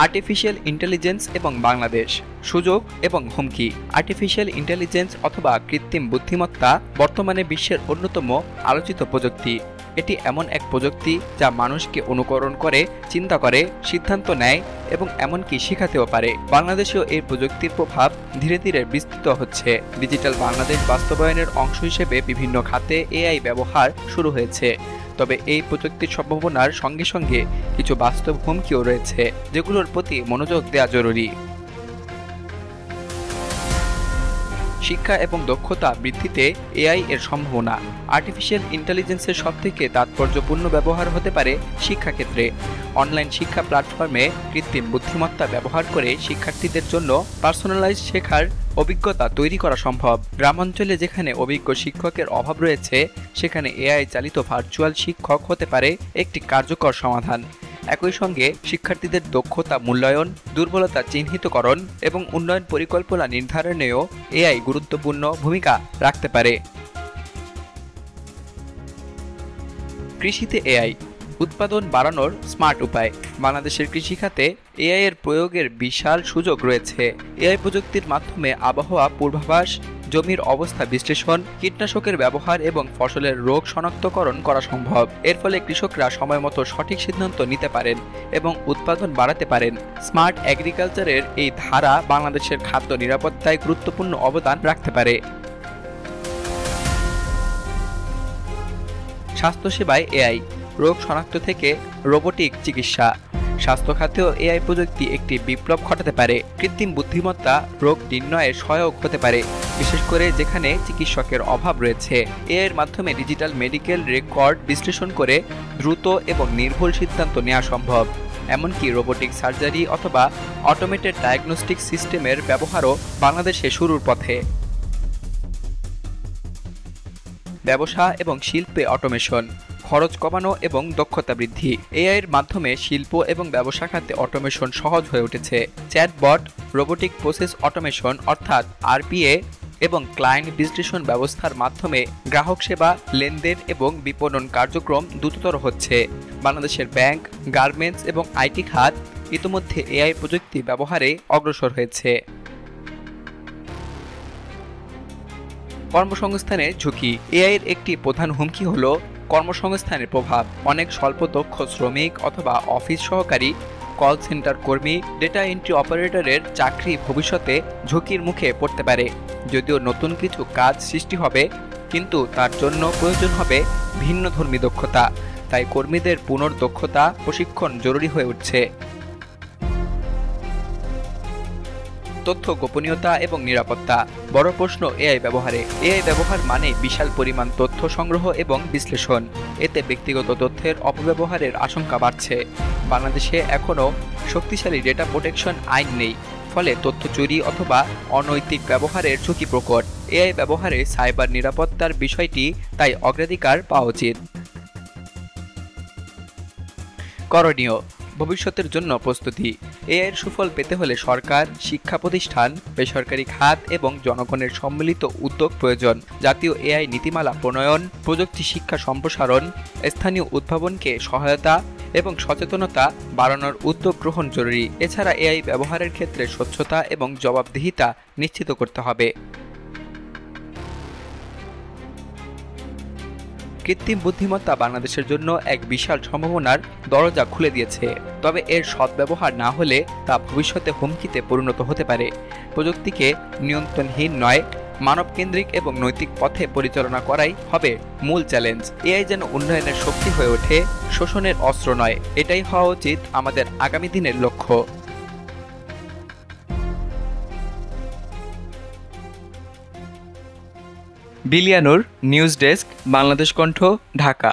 Artificial intelligence এবং বাংলাদেশ, সুযোগ এবং হুমকি। আর্টিফিশিয়াল ইন্টেলিজেন্স অথবা কৃত্রিম বুদ্ধিমত্তা বর্তমানে বিশ্বের অন্যতম আলোচিত প্রযুক্তি। এটি এমন এক প্রযুক্তি যা মানুষকে অনুকরণ করে, চিন্তা করে, সিদ্ধান্ত নেয় এবং এমনকি শেখাতেও পারে। বাংলাদেশেও এই প্রযুক্তির প্রভাব ধীরে ধীরে বিস্তৃত হচ্ছে। ডিজিটাল বাংলাদেশ বাস্তবায়নের অংশ হিসেবে বিভিন্ন খাতে এআই ব্যবহার শুরু হয়েছে। তবে এই প্রযুক্তির সম্ভাবনার সঙ্গে সঙ্গে কিছু বাস্তব হুমকিও রয়েছে, যেগুলোর প্রতি মনোযোগ দেওয়া জরুরি। শিক্ষা এবং দক্ষতা বৃদ্ধিতে এআই এর সম্ভাবনা। আর্টিফিশিয়াল ইন্টেলিজেন্সের সবথেকে তাৎপর্যপূর্ণ ব্যবহার হতে পারে শিক্ষাক্ষেত্রে। অনলাইন শিক্ষা প্ল্যাটফর্মে কৃত্রিম বুদ্ধিমত্তা ব্যবহার করে শিক্ষার্থীদের জন্য পার্সোনালাইজ শেখার অভিজ্ঞতা তৈরি করা সম্ভব। গ্রামাঞ্চলে যেখানে অভিজ্ঞ শিক্ষকের অভাব রয়েছে, সেখানে এআই চালিত ভার্চুয়াল শিক্ষক হতে পারে একটি কার্যকর সমাধান। একই সঙ্গে শিক্ষার্থীদের দক্ষতা মূল্যায়ন, দুর্বলতা চিহ্নিতকরণ এবং উন্নয়ন পরিকল্পনা নির্ধারণেও এআই গুরুত্বপূর্ণ ভূমিকা রাখতে পারে। কৃষিতে এআই উৎপাদন বাড়ানোর স্মার্ট উপায়। বাংলাদেশের কৃষিখাতে এআই এর প্রয়োগের বিশাল সুযোগ রয়েছে। এআই প্রযুক্তির মাধ্যমে আবহাওয়া পূর্বাভাস, জমির অবস্থা বিশ্লেষণ, কীটনাশকের ব্যবহার এবং ফসলের রোগ শনাক্তকরণ করা সম্ভব। এর ফলে কৃষকরা সময়মতো সঠিক সিদ্ধান্ত নিতে পারেন এবং উৎপাদন বাড়াতে পারেন। স্মার্ট এগ্রিকালচারের এই ধারা বাংলাদেশের খাদ্য নিরাপত্তায় গুরুত্বপূর্ণ অবদান রাখতে পারে। স্বাস্থ্যসেবায় এআই, রোগ শনাক্ত থেকে রোবোটিক চিকিৎসা। স্বাস্থ্য খাতেও এআই প্রযুক্তি একটি বিপ্লব ঘটাতে পারে। কৃত্রিম বুদ্ধিমত্তা রোগ নির্ণয়ে সহায়ক হতে পারে, বিশেষ করে যেখানে চিকিৎসকের অভাব রয়েছে। এর মাধ্যমে ডিজিটাল মেডিকেল রেকর্ড বিশ্লেষণ করে দ্রুত এবং নির্ভুল সিদ্ধান্ত নেওয়া সম্ভব। এমনকি রোবোটিক সার্জারি অথবা অটোমেটেড ডায়াগনস্টিক সিস্টেমের ব্যবহারও বাংলাদেশে শুরুর পথে। ব্যবসা এবং শিল্পে অটোমেশন, খরচ কমানো এবং দক্ষতা বৃদ্ধি। এআই এর মাধ্যমে শিল্প এবং ব্যবসা খাতে অটোমেশন সহজ হয়ে উঠেছে। চ্যাটবট, রোবোটিক প্রসেস অটোমেশন অর্থাৎ আরপিএ এবং ক্লায়েন্ট বিশ্লেষণ ব্যবস্থার মাধ্যমে গ্রাহক সেবা, লেনদেন এবং বিপণন কার্যক্রম দ্রুততর হচ্ছে। বাংলাদেশের ব্যাংক, গার্মেন্টস এবং আইটি খাত ইতিমধ্যে এআই প্রযুক্তি ব্যবহারে অগ্রসর হয়েছে। কর্মসংস্থানের ঝুঁকি। এআই এর একটি প্রধান হুমকি হল কর্মসংস্থানের প্রভাব। অনেক স্বল্পদক্ষ শ্রমিক অথবা অফিস সহকারী, কল সেন্টার কর্মী, ডেটা এন্ট্রি অপারেটরের চাকরি ভবিষ্যতে ঝুঁকির মুখে পড়তে পারে। যদিও নতুন কিছু কাজ সৃষ্টি হবে, কিন্তু তার জন্য প্রয়োজন হবে ভিন্নধর্মী দক্ষতা। তাই কর্মীদের পুনর্দক্ষতা প্রশিক্ষণ জরুরি হয়ে উঠছে। তথ্য গোপনীয়তা এবং নিরাপত্তা বড় প্রশ্ন এআই ব্যবহারে। এআই ব্যবহার মানে বিশাল পরিমাণ তথ্য সংগ্রহ এবং বিশ্লেষণ। এতে ব্যক্তিগত তথ্যের অপব্যবহারের আশঙ্কা বাড়ছে। বাংলাদেশে এখনও শক্তিশালী ডেটা প্রোটেকশন আইন নেই, ফলে তথ্য চুরি অথবা অনৈতিক ব্যবহারের ঝুঁকি প্রকট। এআই ব্যবহারে সাইবার নিরাপত্তার বিষয়টি তাই অগ্রাধিকার পাওয়া উচিত। করণীয়: ভবিষ্যতের জন্য প্রস্তুতি। এআইয়ের সুফল পেতে হলে সরকার, শিক্ষা প্রতিষ্ঠান, বেসরকারি খাত এবং জনগণের সম্মিলিত উদ্যোগ প্রয়োজন। জাতীয় এআই নীতিমালা প্রণয়ন, প্রযুক্তি শিক্ষা সম্প্রসারণ, স্থানীয় উদ্ভাবনকে সহায়তা এবং সচেতনতা বাড়ানোর উদ্যোগ গ্রহণ জরুরি। এছাড়া এআই ব্যবহারের ক্ষেত্রে স্বচ্ছতা এবং জবাবদিহিতা নিশ্চিত করতে হবে। কৃত্রিম বুদ্ধিমত্তা বাংলাদেশের জন্য এক বিশাল সম্ভাবনার দরজা খুলে দিয়েছে। তবে এর সদ্ব্যবহার না হলে তা ভবিষ্যতে হুমকিতে পরিণত হতে পারে। প্রযুক্তিকে নিয়ন্ত্রণহীন নয়, মানবকেন্দ্রিক এবং নৈতিক পথে পরিচালনা করাই হবে মূল চ্যালেঞ্জ। এআই যেন উন্নয়নের শক্তি হয়ে ওঠে, শোষণের অস্ত্র নয়। এটাই হওয়া উচিত আমাদের আগামী দিনের লক্ষ্য। বিলিয়ানুর, নিউজ ডেস্ক, বাংলাদেশ কণ্ঠ, ঢাকা।